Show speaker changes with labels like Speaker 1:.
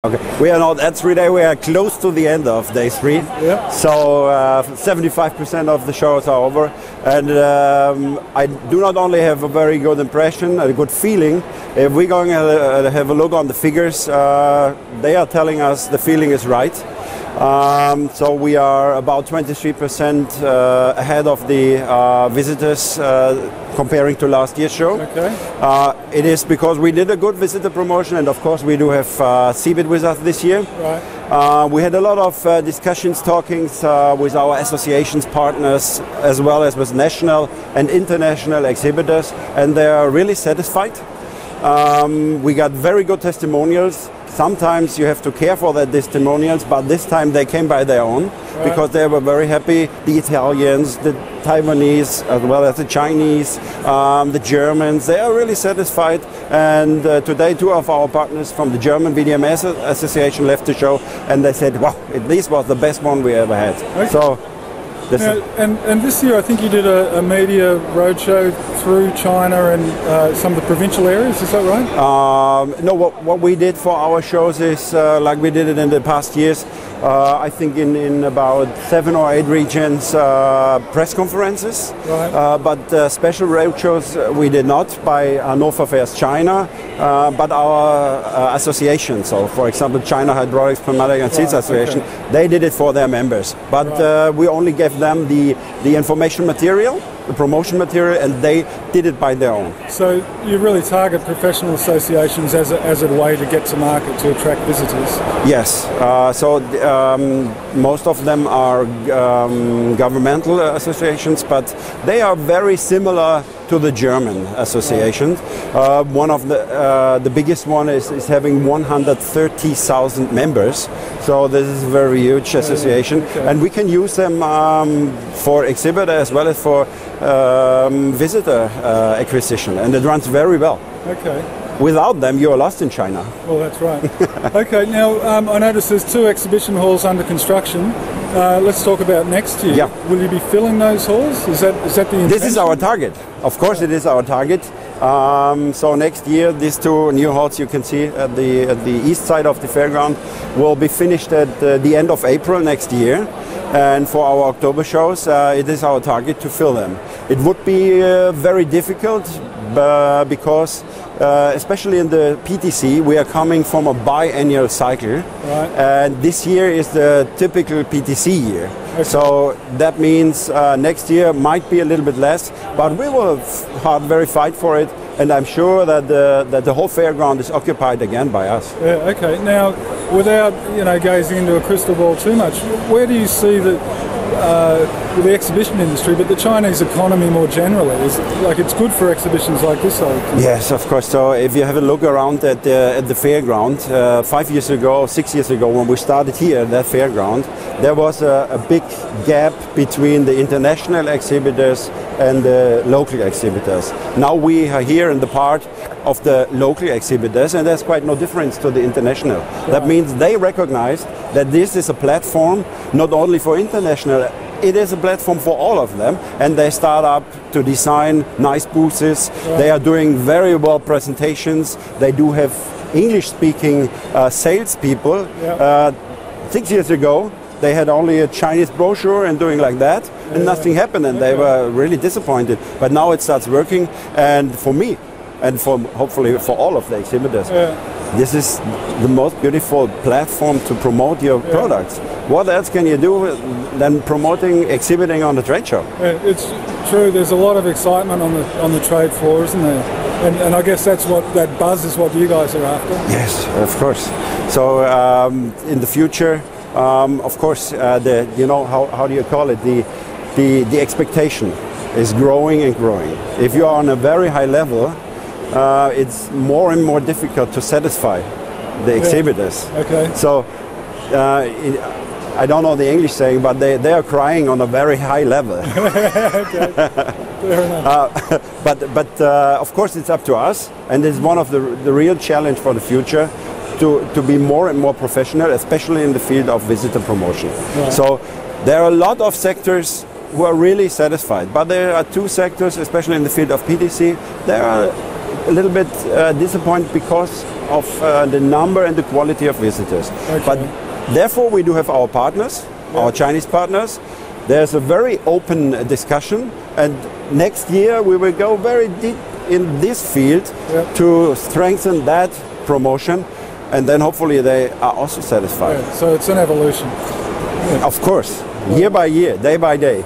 Speaker 1: Okay, we are not at 3-day, we are close to the end of day 3.
Speaker 2: Yeah.
Speaker 1: So 75% of the shows are over, and I do not only have a very good impression, a good feeling. If we're going to have a look on the figures, they are telling us the feeling is right. So we are about 23% ahead of the visitors comparing to last year's show.
Speaker 2: Okay.
Speaker 1: It is because we did a good visitor promotion, and of course we do have CeBIT with us this year.
Speaker 2: Right.
Speaker 1: We had a lot of discussions, talkings with our associations partners, as well as with national and international exhibitors, and they are really satisfied. We got very good testimonials. Sometimes you have to care for the testimonials, but this time they came by their own, right, because they were very happy. The Italians, the Taiwanese, as well as the Chinese, the Germans, they are really satisfied. And today 2 of our partners from the German VDMS Association left the show, and they said, wow, this was the best one we ever had.
Speaker 2: Okay.
Speaker 1: So,
Speaker 2: now, and this year I think you did a media roadshow through China and some of the provincial areas, is that right?
Speaker 1: No, what we did for our shows is like we did it in the past years. I think in about 7 or 8 regions, press conferences,
Speaker 2: right.
Speaker 1: but special roadshows we did not by Hannover Fairs China, but our association. So, for example, China Hydraulics, Pneumatic and Seats Association, okay, they did it for their members, but right, we only gave them the information material, the promotion material, and they did it by their own.
Speaker 2: So you really target professional associations as a way to get to market, to attract visitors?
Speaker 1: Yes. Most of them are governmental associations, but they are very similar to the German association. One of the biggest one is having 130,000 members. So this is a very huge association,
Speaker 2: okay,
Speaker 1: and we can use them for exhibitor as well as for visitor acquisition, and it runs very well.
Speaker 2: Okay.
Speaker 1: Without them, you are lost in China.
Speaker 2: Well, that's right. Okay, now I noticed there's 2 exhibition halls under construction. Let's talk about next year.
Speaker 1: Yeah.
Speaker 2: Will you be filling those halls? Is that the intention?
Speaker 1: This is our target. Of course, it is our target. So next year, these 2 new halls you can see at the east side of the fairground will be finished at the end of April next year. And for our October shows, it is our target to fill them. It would be very difficult because especially in the PTC, we are coming from a biannual cycle,
Speaker 2: right,
Speaker 1: and this year is the typical PTC year. Okay. So that means next year might be a little bit less, but we will very fight for it, and I'm sure that the whole fairground is occupied again by us.
Speaker 2: Yeah, okay. Now, without gazing into a crystal ball too much, where do you see the exhibition industry, but the Chinese economy more generally? It's good for exhibitions like this, I think.
Speaker 1: Yes, of course. So if you have a look around at the fairground, 5 years ago, 6 years ago, when we started here at that fairground, there was a big gap between the international exhibitors and the local exhibitors. Now we are here in the part of the local exhibitors, and there's quite no difference to the international. Right. That means they recognize that this is a platform not only for international, it is a platform for all of them, and they start up to design nice booths. Right. They are doing very well presentations. They do have English-speaking salespeople. Yeah. 6 years ago, they had only a Chinese brochure and doing like that, and nothing happened, and they were really disappointed. But now it starts working, and for me, and for hopefully for all of the exhibitors, this is the most beautiful platform to promote your products. What else can you do than promoting, exhibiting on the trade show?
Speaker 2: It's true. There's a lot of excitement on the trade floor, isn't there? And I guess that buzz is what you guys are after.
Speaker 1: Yes, of course. So in the future, of course, how do you call it? The expectation is growing and growing. If you are on a very high level, it's more and more difficult to satisfy the exhibitors. Okay. So I don't know the English saying, but they are crying on a very high level.
Speaker 2: Okay. Fair enough.
Speaker 1: But of course it's up to us, and it's one of the real challenge for the future to be more and more professional, especially in the field of visitor promotion. Right. So there are a lot of sectors who are really satisfied, but there are 2 sectors, especially in the field of PTC, a little bit disappointed because of the number and the quality of visitors.
Speaker 2: Okay.
Speaker 1: But therefore we do have our partners, our Chinese partners. There's a very open discussion, and next year we will go very deep in this field to strengthen that promotion, and then hopefully they are also satisfied.
Speaker 2: So it's an evolution.
Speaker 1: Of course, year by year, day by day.